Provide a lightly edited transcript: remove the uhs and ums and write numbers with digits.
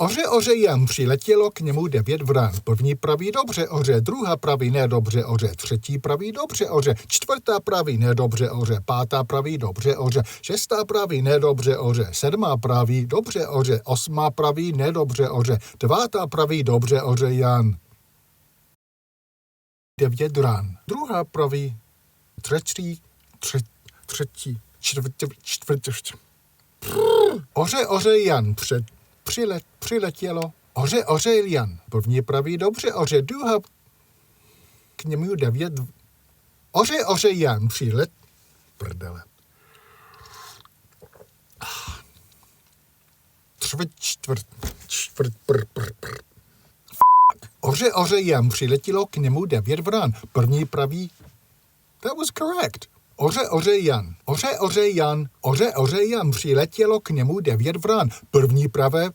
Oře, oře, Jan, přiletělo k němu 9 vran. První praví dobře oře, druhá praví nedobře oře, třetí praví dobře oře, čtvrtá praví nedobře oře, pátá praví dobře oře, šestá praví nedobře oře, sedmá praví dobře oře, osmá praví nedobře oře, devátá praví dobře oře, Jan. 9 vran. Druhá praví třetí, čtvrtý. Oře, oře, Jan, přiletělo. Oře, oře, Jan. První praví dobře, oře, druhá k němu 9. Oře, oře, Jan, prdele. Oře, oře, Jan, přiletělo k němu 9 vran. První praví, that was correct. Oře, oře, Jan. Oře, oře, Jan. Oře, oře, Jan, přiletělo k němu 9 vran. První pravé